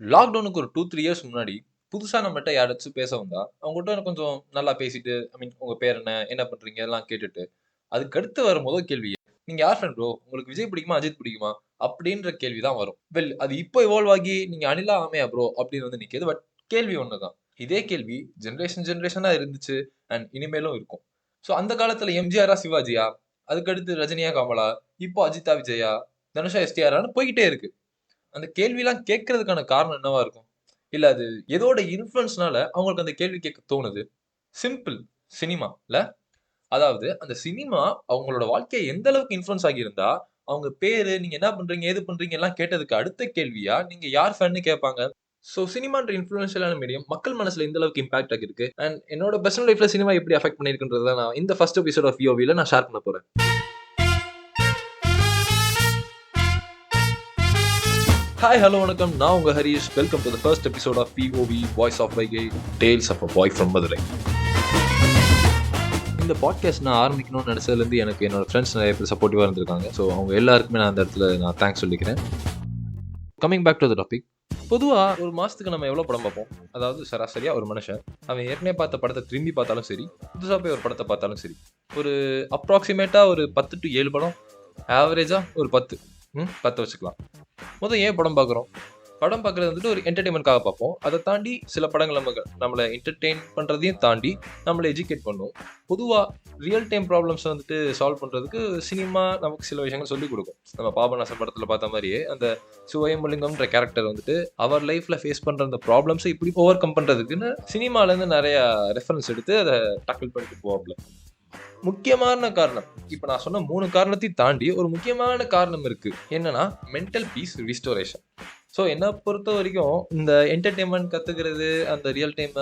லாக்டவுனுக்கு ஒரு 2, 3 இயர்ஸ் முன்னாடி, புதுசா நம்மட்ட யாராச்சும் பேச வந்தா, அவங்ககிட்ட கொஞ்சம் நல்லா பேசிட்டு, உங்க பேர் என்ன? என்ன பண்றீங்க? இதெல்லாம் கேட்டுட்டு, அதுக்கு அடுத்து வர முதல் கேள்வி, "நீங்க யார் ஃபேன் ப்ரோ? உங்களுக்கு விஜய் பிடிக்குமா? அஜித் பிடிக்குமா?" அப்படின்ற கேள்வி தான் வரும். அது இப்போ இவால்வ் ஆகி, "நீங்க அனிலா ஆமையா ப்ரோ?" அப்படின்னு வந்து நிக்குது. பட் கேள்வி ஒண்ணுதான். இதே கேள்வி ஜெனரேஷனா இருந்துச்சு அண்ட் இனிமேலும் இருக்கும். சோ அந்த காலத்துல எம்ஜிஆரா? சிவாஜியா? அதுக்கு அடுத்து ரஜினியா? கமலா? இப்போ அஜித்தா? விஜயா? தனுஷா? எஸ்டிஆரான்னு போய்க்கிட்டே இருக்கு. அந்த கேள்விலாம் கேட்கறதுக்கான காரணம் என்னவா இருக்கும்? இல்ல அது எதோட இன்ஃப்ளூயன்ஸ்னால அவங்களுக்கு அந்த கேள்வி கேட்க தோணுது? சிம்பிள். சினிமா இல்ல? அதாவது அந்த சினிமா அவங்களோட வாழ்க்கைய எந்த அளவுக்கு இன்ஃப்ளூயன்ஸ் ஆகியிருந்தா, அவங்க பேரு, நீங்க என்ன பண்றீங்க? ஏது பண்றீங்க? எல்லாம் கேட்டதுக்கு அடுத்த கேள்வியா, நீங்க யார் ஃபேன்னு கேட்பாங்க. சோ சினிமான்ற இன்ஃப்ளூயன்ஷியலான மீடியம் மக்கள் மனசுல எந்த அளவுக்கு இம்பாக்ட் ஆகியிருக்கு? அண்ட் என்னோட பெர்சனல் லைஃப்ல சினிமா எப்படி அஃபெக்ட் பண்ணியிருக்குன்றத நான் இந்த ஃபர்ஸ்ட் எபிசோட் ஆஃப் விஓவில நான் ஷேர் பண்ண போறேன். ஹாய், ஹலோ, வணக்கம். நான் உங்க Harish. Welcome to the first episode of POV voice of Vaigai tales of a boy from Madurai. இந்த பாட்காஸ்ட் நான் ஆரம்பிக்கணும்னு நினைச்சதுலேருந்து எனக்கு என்னோட ஃப்ரெண்ட்ஸ் நிறைய பேர் சப்போர்ட்டிவாக இருந்திருக்காங்க. ஸோ அவங்க எல்லாருக்குமே நான் அந்த இடத்துல நான் தேங்க்ஸ் சொல்லிக்கிறேன். Coming back to the topic. பொதுவாக ஒரு மாதத்துக்கு நம்ம எவ்வளோ படம் பார்ப்போம்? அதாவது சராசரியாக ஒரு மனுஷன் அவன் ஏற்கனவே பார்த்த படத்தை திரும்பி பார்த்தாலும் சரி, புதுசாக போய் ஒரு படத்தை பார்த்தாலும் சரி, ஒரு அப்ராக்சிமேட்டாக ஒரு 10 to 7 படம், ஆவரேஜாக ஒரு 10 வச்சுக்கலாம். முதல் ஏன் படம் பார்க்குறோம்? படம் பார்க்குறது வந்துட்டு ஒரு என்டர்டெயின்மெண்ட்காக பார்ப்போம். அதை தாண்டி சில படங்கள் நம்மளை என்டர்டெயின் பண்ணுறதையும் தாண்டி நம்மளை எஜுகேட் பண்ணும். பொதுவாக ரியல் டைம் ப்ராப்ளம்ஸ் வந்துட்டு சால்வ் பண்ணுறதுக்கு சினிமா நமக்கு சில விஷயங்கள் சொல்லிக் கொடுக்கும். நம்ம பாபநாசம் படத்தில் பார்த்த மாதிரியே அந்த சுவயம்பலிங்கம்ன்ற கேரக்டர் வந்துட்டு அவர் லைஃப்பில் ஃபேஸ் பண்ணுற அந்த ப்ராப்ளம்ஸை இப்படி ஓவர் கம் பண்ணுறதுக்குன்னு சினிமாலேருந்து நிறையா ரெஃபரன்ஸ் எடுத்து அதை டேக்கிள் பண்ணிட்டு போவாப்ல. முக்கியமான காரணம், இப்ப நான் சொன்ன 3 காரணத்தையும் தாண்டி ஒரு முக்கியமான காரணம் இருக்கு. என்னன்னா மென்டல் பீஸ் ரிஸ்டோரேஷன். ஸோ என்ன பொறுத்த வரைக்கும் இந்த என்டர்டெயின்மெண்ட் கத்துக்கிறது, அந்த ரியல் டைம்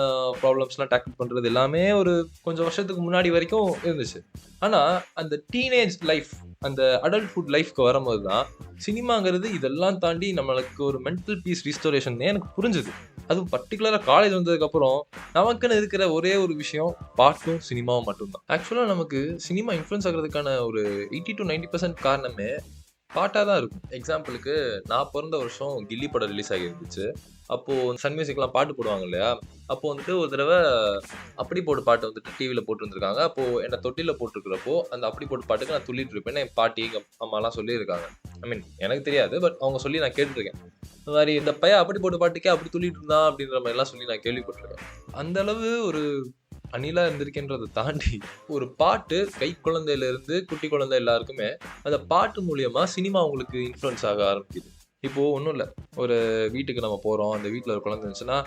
ப்ராப்ளம்ஸ்லாம் டேக்கிள் பண்றது எல்லாமே ஒரு கொஞ்சம் வருஷத்துக்கு முன்னாடி வரைக்கும் இருந்துச்சு. ஆனா அந்த டீனேஜ் லைஃப், அந்த அடல்ட்ஹுட் லைஃப்க்கு வரும்போது தான் சினிமாங்கிறது இதெல்லாம் தாண்டி நம்மளுக்கு ஒரு மென்டல் பீஸ் ரிஸ்டோரேஷன் எனக்கு புரிஞ்சுது. அதுவும் பர்டிகுலரா காலேஜ் வந்ததுக்கு அப்புறம் நமக்குன்னு இருக்கிற ஒரே ஒரு விஷயம் பாட்டும் சினிமாவும் மட்டும்தான். ஆக்சுவலா நமக்கு சினிமா இன்ஃப்ளூயன்ஸ் ஆகுறதுக்கான ஒரு 80 to 90% காரணமே பாட்டா தான் இருக்கும். எக்ஸாம்பிளுக்கு நான் பிறந்த வருஷம் கில்லி படம் ரிலீஸ் ஆகியிருந்துச்சு. அப்போ சன் மியூசிக்லாம் பாட்டு போடுவாங்க இல்லையா? அப்போ வந்துட்டு ஒரு தடவ அப்படி போடு பாட்டு வந்துட்டு டிவில போட்டுருந்துருக்காங்க. அப்போ என்ன தொட்டில்ல போட்டுருக்கிறப்போ, அந்த அப்படி போடு பாட்டுக்கு நான் துள்ளிட்டு இருப்பேன்னு என் பாட்டி, எங்க அம்மாலாம் சொல்லியிருக்காங்க. எனக்கு தெரியாது. பட் அவங்க சொல்லி நான் கேட்டுருக்கேன். இந்த மாரி இந்த பையன் அப்படி போடு பாட்டுக்கே அப்படி துள்ளிட்டு இருந்தான் அப்படின்ற மாரிலாம் சொல்லி நான் கேள்விப்பட்டுருக்கேன். அந்த அளவு ஒரு அணிலா இருந்திருக்கேன்றத தாண்டி, ஒரு பாட்டு கை குழந்தையில இருந்து குட்டி குழந்தை எல்லாருக்குமே, அந்த பாட்டு மூலியமா சினிமா உங்களுக்கு இன்ஃப்ளூயன்ஸ் ஆக ஆரம்பிக்குது. இப்போ ஒண்ணும் இல்ல. ஒரு வீட்டுக்கு நம்ம போறோம். அந்த வீட்ல ஒரு குழந்தை இருந்துச்சுன்னா,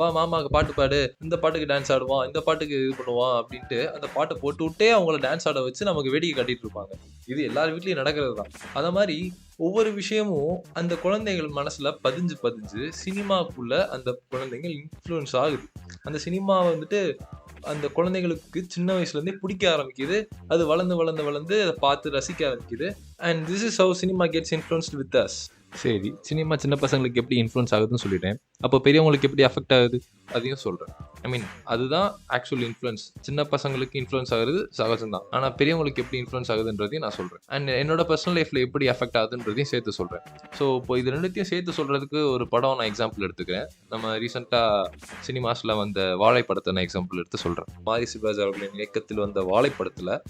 "வா மாமாவுக்கு பாட்டு பாடு. இந்த பாட்டுக்கு டான்ஸ் ஆடுவான். இந்த பாட்டுக்கு இது பண்ணுவான்." அப்படின்ட்டு அந்த பாட்ட போட்டுவுட்டே அவங்கள டான்ஸ் ஆட வச்சு நமக்கு வேடிக்கை காட்டிட்டு இருப்பாங்க. இது எல்லார் வீட்லயும் நடக்கிறது தான். அத மாரி ஒவ்வொரு விஷயமும் அந்த குழந்தைகள் மனசுல பதிஞ்சு பதிஞ்சு சினிமாக்குள்ள அந்த குழந்தைகள் இன்ஃப்ளூயன்ஸ் ஆகுது. அந்த சினிமாவ வந்துட்டு அந்த குழந்தைகளுக்கு சின்ன வயசுல இருந்தே பிடிக்க ஆரம்பிக்குது. அது வளர்ந்து வளர்ந்து வளர்ந்து அத பார்த்து ரசிக்க ஆரம்பிக்குது. And this is how cinema gets influenced with us. சரி, சினிமா சின்ன பசங்களுக்கு எப்படி இன்ஃப்ளூயன்ஸ் ஆகுதுன்னு சொல்லிட்டேன். அப்போ பெரியவங்களுக்கு எப்படி அஃபெக்ட் ஆகுது? அதையும் சொல்றேன். அதுதான் ஆக்சுவல் இன்ஃப்ளூயன்ஸ். சின்ன பசங்களுக்கு இன்ஃப்ளூயன்ஸ் ஆகுறது சகஜம் தான். ஆனா பெரியவங்களுக்கு எப்படி இன்ஃப்ளூயன்ஸ் ஆகுதுன்றதையும் நான் சொல்றேன். அண்ட் என்னோட பர்சனல் லைஃப்ல எப்படி அஃபெக்ட் ஆகுதுன்றதையும் சேர்த்து சொல்றேன். ஸோ இப்போ இது 2த்தையும் சேர்த்து சொல்றதுக்கு ஒரு படம் நான் எக்ஸாம்பிள் எடுத்துக்கிறேன். நம்ம ரீசெண்டா சினிமாஸ்ல வந்த வாழை படத்தை நான் எக்ஸாம்பிள் எடுத்து சொல்றேன். மாரி சிவாஜி அவர்களின் இயக்கத்தில் வந்த வாழை படத்துல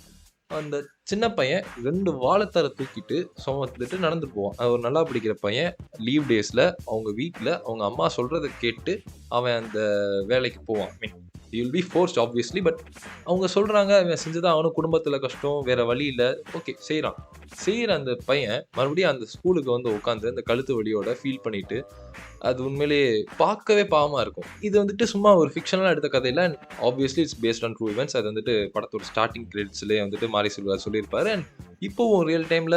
அந்த சின்ன பையன் 2 வாழைத்தார தூக்கிட்டு சுமந்துட்டு நடந்துட்டு போவான். அது ஒரு நல்லா படிக்கிற பையன். லீவ் டேஸ்ல அவங்க வீட்ல அவங்க அம்மா சொல்றத கேட்டு அவன் அந்த வேலைக்கு போவான். he will be forced obviously, but அவங்க சொல்றாங்க இவன் செஞ்சுதான் அவனும், குடும்பத்துல கஷ்டம், வேற வழி இல்ல. ஓகே, செய்யறான். செய்யற அந்த பையன் மறுபடியும் அந்த ஸ்கூலுக்கு வந்து உட்காந்து அந்த கழுத்து வலியோட ஃபீல் பண்ணிட்டு, அது உண்மையிலேயே பார்க்கவே பாவமா இருக்கும். இது வந்துட்டு சும்மா ஒரு ஃபிக்ஷனலா எடுத்த கதையில, obviously it's based on true events. அது வந்துட்டு படத்தோட ஸ்டார்டிங் கிரெடிட்ஸ்லயே வந்துட்டு மாரி செல்வராஜ் சொல்லியிருப்பாரு. அண்ட் இப்போவும் ரியல் டைம்ல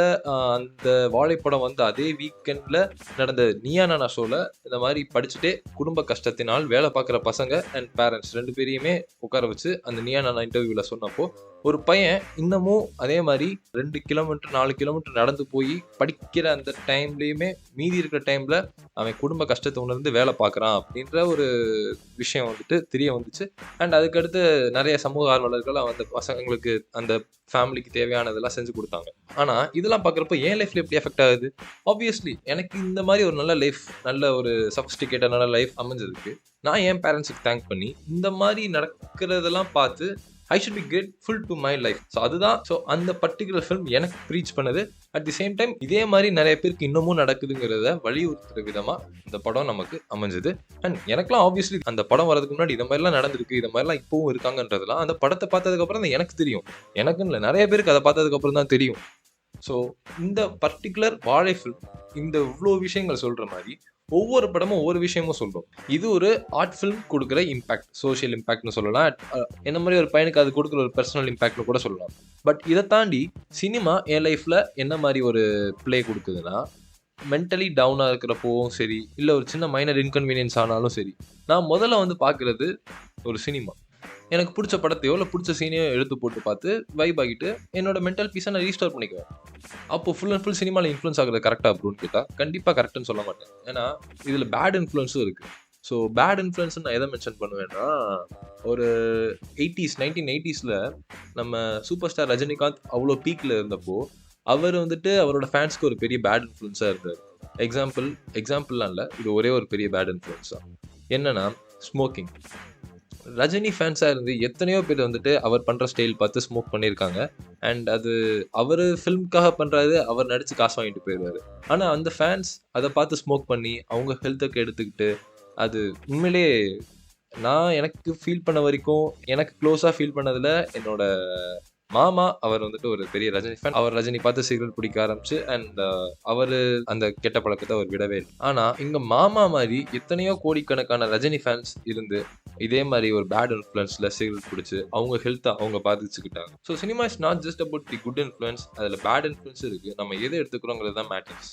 அந்த வாழைப்படம் வந்து அதே வீக்கெண்ட்ல நடந்த நீயா நானா ஷோல இந்த மாதிரி படிச்சுட்டே குடும்ப கஷ்டத்தினால் வேலை பார்க்குற பசங்க அண்ட் பேரண்ட்ஸ் 2 பேரையுமே உட்கார வச்சு அந்த நீயா நானா இன்டர்வியூல சொன்னப்போ ஒரு பையன் இன்னமும் அதே மாதிரி 2 கிலோமீட்டர் 4 கிலோமீட்டர் நடந்து போய் படிக்கிற அந்த டைம்லயுமே மீதி இருக்கிற டைம்ல அவன் குடும்ப கஷ்டத்தை உணர்ந்து வேலை பார்க்குறான் அப்படின்ற ஒரு விஷயம் வந்துட்டு தெரிய வந்துச்சு. அண்ட் அதுக்கடுத்து நிறைய சமூக ஆர்வலர்கள் அந்த பசங்களுக்கு அந்த ஃபேமிலிக்கு தேவையானதெல்லாம் செஞ்சு கொடுத்தாங்க. ஆனா இதெல்லாம் பார்க்குறப்ப என் லைஃப்ல எப்படி எஃபெக்ட் ஆகுது? ஆப்வியஸ்லி எனக்கு இந்த மாதிரி ஒரு நல்ல லைஃப், நல்ல ஒரு சஃபிஸ்டிகேட்டடான லைஃப் அமைஞ்சதுக்கு நான் என் பேரண்ட்ஸுக்கு தேங்க் பண்ணி இந்த மாதிரி நடக்கிறதெல்லாம் பார்த்து I should be grateful to my life. So அதுதான் அந்த பர்டிகுலர் ஃபிலிம் எனக்கு ப்ரீச் பண்ணது. அட் தி சேம் டைம் இதே மாதிரி நிறைய பேருக்கு இன்னமும் நடக்குதுங்கிறத வலியுறுத்துற விதமாக இந்த படம் நமக்கு அமைஞ்சது. அண்ட் எனக்குலாம் ஆப்வியஸ்லி அந்த படம் வரதுக்கு முன்னாடி இதை மாதிரிலாம் நடந்திருக்கு, இதை மாதிரிலாம் இப்போவும் இருக்காங்கன்றதுலாம் அந்த படத்தை பார்த்ததுக்கப்புறம் தான் எனக்கு தெரியும். எனக்குன்னு இல்லை, நிறைய பேருக்கு அதை பார்த்ததுக்கப்புறம் தான் தெரியும். ஸோ இந்த பர்டிகுலர் வாழை ஃபிலிம் இந்த இவ்வளோ விஷயங்கள் சொல்கிற மாதிரி ஒவ்வொரு படமும் ஒவ்வொரு விஷயமும் சொல்றோம். இது ஒரு ஆர்ட் ஃபிலிம் கொடுக்குற இம்பாக்ட், சோஷியல் இம்பாக்ட்னு சொல்லலாம். என்ன மாதிரி ஒரு பையனுக்கு அது கொடுக்குற ஒரு பர்சனல் இம்பாக்ட்னு கூட சொல்லலாம். பட் இதை தாண்டி சினிமா என் லைஃப்ல என்ன மாதிரி ஒரு ப்ளே கொடுக்குதுன்னா, மென்டலி டவுனாக இருக்கிறப்பவும் சரி, இல்லை ஒரு சின்ன மைனர் இன்கன்வீனியன்ஸ் ஆனாலும் சரி, நான் முதல்ல பார்க்குறது ஒரு சினிமா. எனக்கு பிடிச்ச படத்தையோ இல்லை பிடிச்ச சீனையோ எடுத்து போட்டு பார்த்து வைப் ஆகிட்டு என்னோட மென்டல் பீஸை நான் ரீஸ்டோர் பண்ணிக்குவேன். அப்போ ஃபுல் அண்ட் ஃபுல் சினிமாவில் இன்ஃப்ளூன்ஸ் ஆகுறது கரெக்டாக அப்படின்னு கேட்டால் கண்டிப்பாக கரெக்டுன்னு சொல்ல மாட்டேன். ஏன்னா இதில் பேட் இன்ஃப்ளூன்ஸும் இருக்குது. ஸோ பேட் இன்ஃப்ளூன்ஸ் நான் எதை மென்ஷன் பண்ணுவேன்னா, ஒரு 1980s நம்ம சூப்பர் ஸ்டார் ரஜினிகாந்த் அவ்வளோ பீக்கில் இருந்தப்போ அவர் அவரோட ஃபேன்ஸ்க்கு ஒரு பெரிய பேட் இன்ஃப்ளூன்ஸாக இருந்தார். எக்ஸாம்பிள்லாம் இல்லை, இது ஒரே ஒரு பெரிய பேட் இன்ஃப்ளூன்ஸ் தான். என்னன்னா ஸ்மோக்கிங். ரஜினி ஃபேன்ஸாக இருந்து எத்தனையோ பேர் அவர் பண்ணுற ஸ்டைல் பார்த்து ஸ்மோக் பண்ணியிருக்காங்க. அண்ட் அது அவர் ஃபிலிம்காக பண்ணுறாரு, அவர் நடித்து காசு வாங்கிட்டு போயிடுவார். ஆனால் அந்த ஃபேன்ஸ் அதை பார்த்து ஸ்மோக் பண்ணி அவங்க ஹெல்த்தை எடுத்துக்கிட்டு, அது உண்மையிலே நான் எனக்கு ஃபீல் பண்ண வரைக்கும் எனக்கு க்ளோஸாக ஃபீல் பண்ணதில் என்னோட மாமா அவர் ஒரு பெரிய ரஜினி ஃபேன். அவர் ரஜினி பார்த்து சிகரெட் பிடிக்க ஆரம்பிச்சு அண்ட் அவர் அந்த கெட்ட பழக்கத்தை அவர் விடவே இல்லை. ஆனால் இங்கே மாமா மாதிரி எத்தனையோ கோடிக்கணக்கான ரஜினி ஃபேன்ஸ் இருந்து இதே மாதிரி ஒரு பேட் இன்ஃப்ளூயன்ஸில் சிகரெட் பிடிச்சி அவங்க ஹெல்த்தை அவங்க பாதிச்சுக்கிட்டாங்க. So cinema is not just about the good influence, அதில் பேட் இன்ஃப்ளூயன்ஸ் இருக்குது. நம்ம எதை எடுத்துக்கிறோங்கிறது தான் மேட்டர்ஸ்.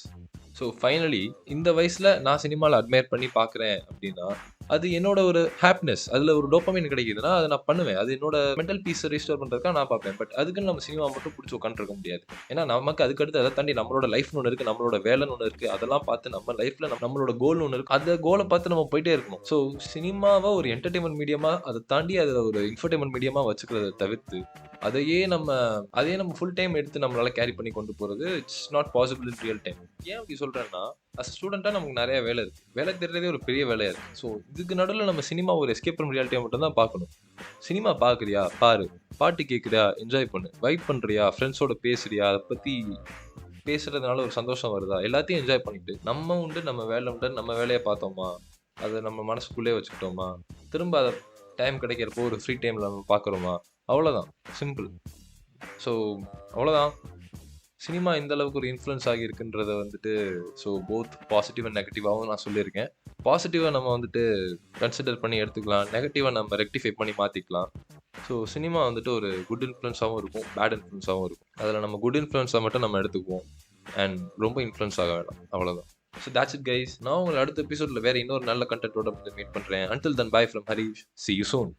ஸோ ஃபைனலி இந்த வயசில் நான் சினிமாவில் அட்மையர் பண்ணி பார்க்குறேன் அப்படின்னா அது என்னோட ஒரு ஹாப்பினஸ், அதில் ஒரு டோபமைன் கிடைக்குதுன்னா அதை நான் பண்ணுவேன். அது என்னோட மென்டல் பீஸை ரீஸ்டோர் பண்ணுறதுக்காக நான் பார்ப்பேன். பட் அதுக்குன்னு நம்ம சினிமா மட்டும் பிடிச்சி உட்காந்துருக்க முடியாது. ஏன்னா நமக்கு அதுக்கடுத்து அதை தாண்டி நம்மளோட லைஃப்னு ஒன்று இருக்குது, நம்மளோட வேலைன்னு ஒன்று இருக்குது. அதெல்லாம் பார்த்து நம்ம லைஃப்பில் நம்மளோட கோல்னு ஒன்று இருக்குது. அந்த கோலை பார்த்து நம்ம போயிட்டே இருக்கணும். ஸோ சினிமாவை ஒரு என்டர்டைன்மெண்ட் மீடியமாக, அதை தாண்டி அதை ஒரு இன்ஃபர்டைன்மெண்ட் மீடியமாக வச்சுக்கிறத தவிர்த்து அதையே நம்ம ஃபுல் டைம் எடுத்து நம்மளால கேரி பண்ணி கொண்டு போகிறது it's not possible in real time. ஏன் அப்படி சொல்கிறேன்னா, அஸ் ஸ்டூடெண்ட்டாக நமக்கு நிறைய வேலை இருக்குது. வேலை தெரிறதே ஒரு பெரிய வேலையாக இருக்குது. ஸோ இதுக்கு நடுவில் நம்ம சினிமா ஒரு எஸ்கேப் ஃப்ரம் ரியாலிட்டியை மட்டும் தான் பார்க்கணும். சினிமா பார்க்குறியா பாரு, பாட்டு கேட்குறியா என்ஜாய் பண்ணு, வைப் பண்ணுறியா ஃப்ரெண்ட்ஸோட பேசுறியா, அதை பற்றி பேசுறதுனால ஒரு சந்தோஷம் வருதா, எல்லாத்தையும் என்ஜாய் பண்ணிட்டு நம்ம உண்டு நம்ம வேலை உண்டு நம்ம வேலையை பார்த்தோமா, அதை நம்ம மனசுக்குள்ளே வச்சுக்கிட்டோமா, திரும்ப அதை டைம் கிடைக்கிறப்போ ஒரு ஃப்ரீ டைமில் நம்ம பார்க்குறோமா, அவ்வளோதான், சிம்பிள். ஸோ அவ்வளோதான். சினிமா இந்த அளவுக்கு ஒரு இன்ஃப்ளூயன்ஸ் ஆகியிருக்குன்றத ஸோ போத் பாசிட்டிவ் அண்ட் நெகட்டிவாகவும் நான் சொல்லியிருக்கேன். பாசிட்டிவாக நம்ம கன்சிடர் பண்ணி எடுத்துக்கலாம், நெகட்டிவாக நம்ம ரெக்டிஃபை பண்ணி மாற்றிக்கலாம். ஸோ சினிமா ஒரு குட் இன்ஃப்ளூயன்ஸாகவும் இருக்கும், பேட் இன்ஃப்ளூயன்ஸாகவும் இருக்கும். அதில் நம்ம குட் இன்ஃப்ளூயன்ஸை மட்டும் நம்ம எடுத்துக்குவோம் அண்ட் ரொம்ப இன்ஃப்ளூயன்ஸ் ஆக வேண்டாம், அவ்வளோதான். So that's it guys. நான் உங்களை அடுத்த எபிசோடில் வேறு இன்னொரு நல்ல கண்டென்ட்டோட மீட் பண்ணுறேன். Until then, bye from Harish. See you soon.